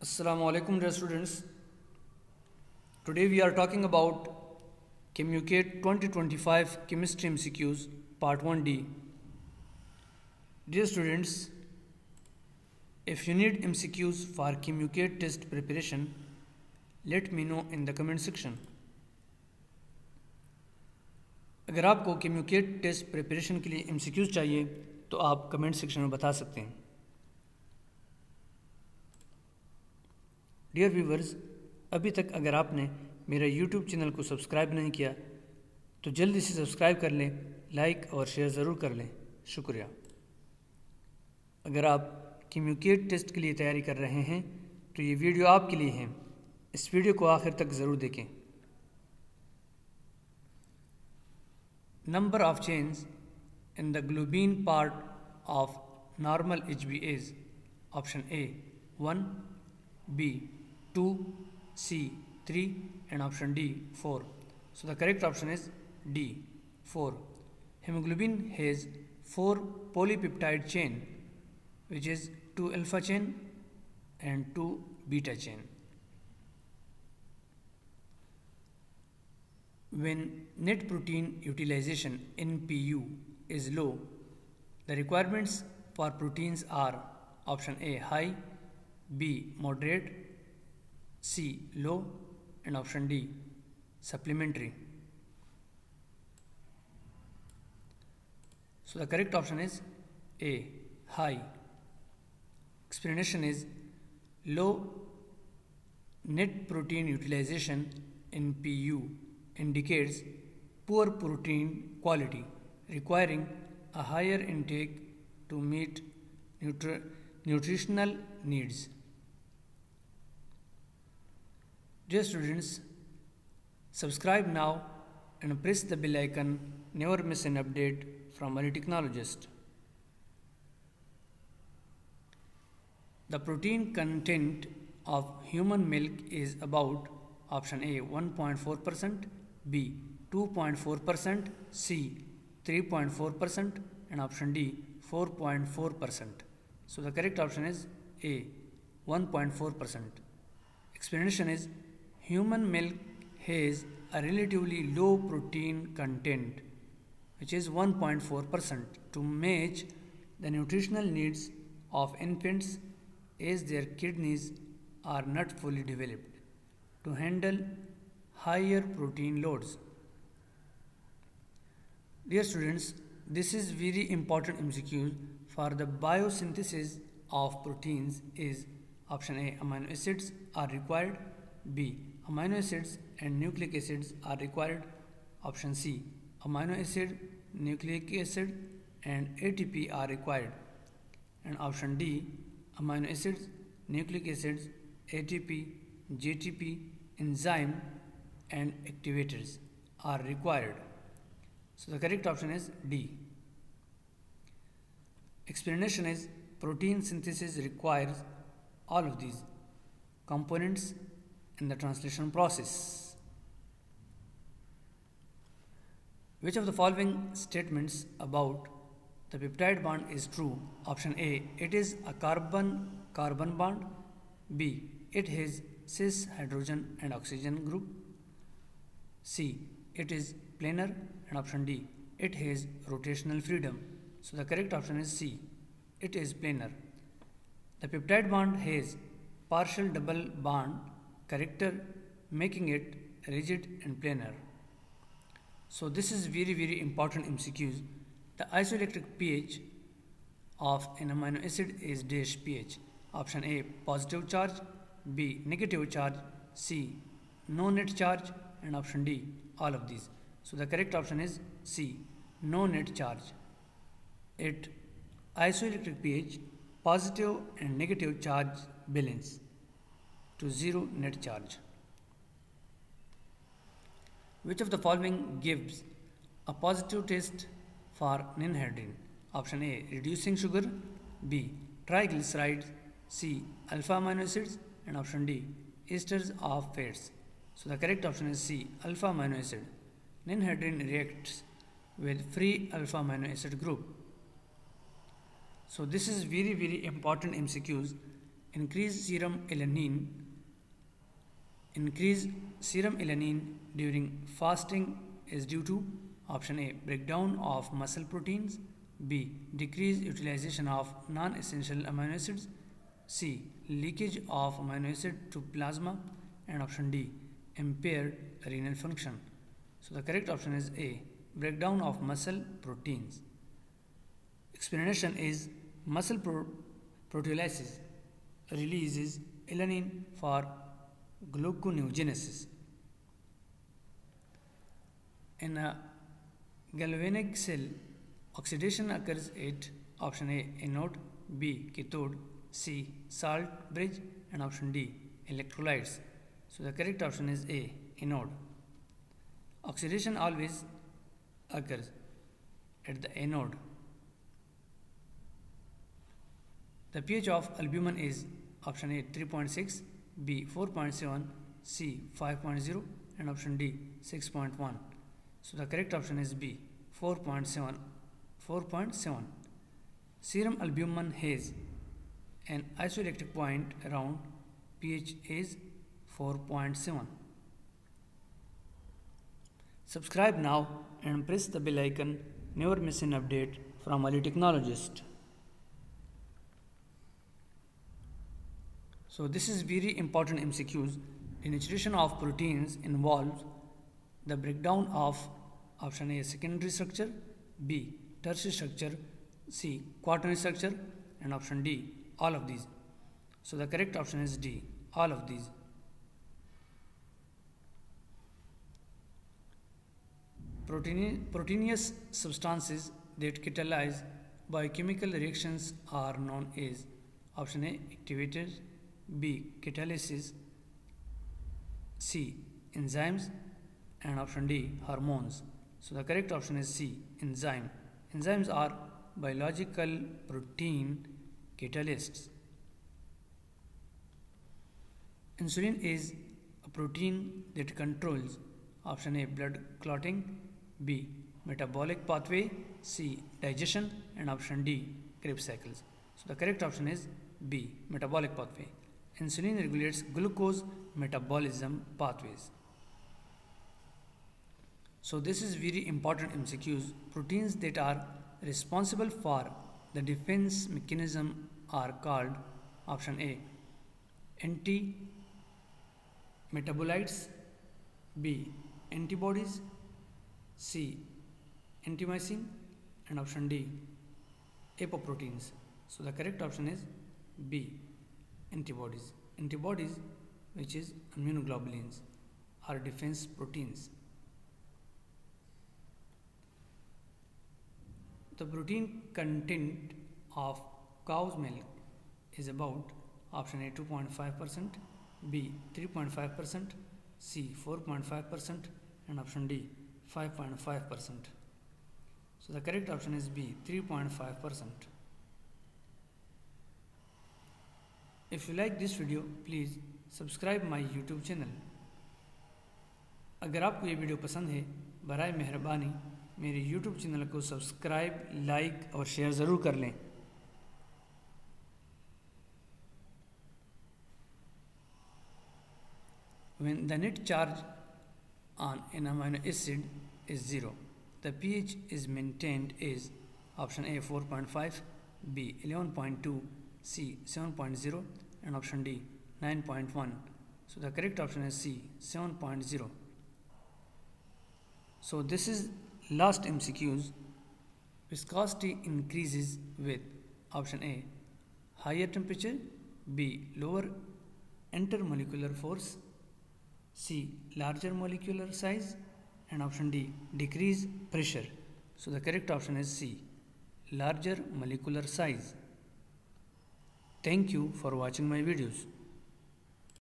Assalamu alaikum dear students. Today we are talking about KMU-CAT 2025 Chemistry MCQs Part 1D. Dear students, if you need MCQs for KMU-CAT test preparation, let me know in the comment section. अगर आपको KMU-CAT test preparation के लिए MCQs चाहिए तो आप comment section में बता सकते हैं. डियर व्यूवर्स, अभी तक अगर आपने मेरा YouTube चैनल को सब्सक्राइब नहीं किया तो जल्दी से सब्सक्राइब कर लें, लाइक और शेयर ज़रूर कर लें. शुक्रिया. अगर आप KMU-CAT टेस्ट के लिए तैयारी कर रहे हैं तो ये वीडियो आपके लिए है. इस वीडियो को आखिर तक ज़रूर देखें. Number of chains in the globine part of normal HB is option A 1, B 2, C 3 and option D 4. So the correct option is D 4. Hemoglobin has 4 polypeptide chain, which is 2 alpha chain and 2 beta chain. When net protein utilization NPU is low, the requirements for proteins are option A high, B moderate, C low and option D supplementary. So the correct option is A high. Explanation is low net protein utilization NPU indicates poor protein quality, requiring a higher intake to meet nutritional needs. Dear students, subscribe now and press the bell icon. Never miss an update from our technologist. The protein content of human milk is about option A 1.4%, B 2.4%, C 3.4% and option D 4.4%. So the correct option is A 1.4%. Explanation is human milk has a relatively low protein content, which is 1.4%, to match the nutritional needs of infants as their kidneys are not fully developed to handle higher protein loads. Dear students, this is very important MCQ for the biosynthesis of proteins. Is option A amino acids are required, B amino acids and nucleic acids are required, option C amino acid, nucleic acid and ATP are required, and option D amino acids, nucleic acids, ATP, GTP, enzyme and activators are required. So the correct option is D. Explanation is protein synthesis requires all of these components in the translation process. Which of the following statements about the peptide bond is true? Option A, it is a carbon-carbon bond. B, it has cis hydrogen and oxygen group. C, it is planar, and option D, it has rotational freedom. So the correct option is C, it is planar. The peptide bond has partial double bond character, making it rigid and planar. So this is very important MCQs. The isoelectric pH of an amino acid is dash pH. Option A positive charge, B negative charge, C no net charge and option D all of these. So the correct option is C no net charge. At isoelectric pH, positive and negative charge balance to zero net charge. Which of the following gives a positive test for ninhydrin? Option A reducing sugar, B triglycerides, C alpha amino acids and option D esters of fats. So the correct option is C alpha amino acid. Ninhydrin reacts with free alpha amino acid group. So this is very important MCQs. Increase serum alanine during fasting is due to option A, breakdown of muscle proteins, B, decreased utilization of non-essential amino acids, C, leakage of amino acid to plasma, and option D, impaired renal function. So the correct option is A, breakdown of muscle proteins. Explanation is muscle proteolysis releases alanine for gluconeogenesis. In a galvanic cell, oxidation occurs at option A, anode, B, cathode, C, salt bridge, and option D, electrolytes. So the correct option is A, anode. Oxidation always occurs at the anode. The pH of albumin is option A, 3.6, B, 4.7, C, 5.0, and option D, 6.1. So the correct option is B, 4.7. Serum albumin has an isoelectric point around pH is 4.7. Subscribe now and press the bell icon. Never miss an update from early technologist. So this is very important MCQs. Denaturation of proteins involves the breakdown of option A, secondary structure, B, tertiary structure, C, quaternary structure, and option D, all of these. So the correct option is D, all of these. Proteinous substances that catalyze biochemical reactions are known as option A, activators, B, catalysis, C, enzymes, and option D, hormones. So the correct option is C, enzyme. Enzymes are biological protein catalysts. Insulin is a protein that controls option A, blood clotting, B, metabolic pathway, C, digestion, and option D, Krebs cycles. So the correct option is B, metabolic pathway. Insulin regulates glucose metabolism pathways. So this is very important MCQs. Proteins that are responsible for the defense mechanism are called option A, anti-metabolites, B, antibodies, C, antimycin, and option D, apoproteins. So the correct option is B, antibodies. Antibodies, which is immunoglobulins, are defense proteins. The protein content of cow's milk is about option A, 2.5%, B, 3.5%, C, 4.5%, and option D, 5.5%. So the correct option is B, 3.5%. If you like this video, please subscribe my YouTube channel. अगर आपको ये video पसंद है, बराए मेहरबानी मेरे YouTube channel को subscribe, like और शेयर ज़रूर कर लें। When the net charge on an amino acid is 0, the pH is maintained as option A, 4.5, B, 11.2, C, 7.0, and option D, 9.1. So the correct option is C, 7.0. So this is last MCQs. Viscosity increases with option A, higher temperature, B, lower intermolecular force, C, larger molecular size, and option D, decrease pressure. So the correct option is C, larger molecular size. Thank you for watching my videos.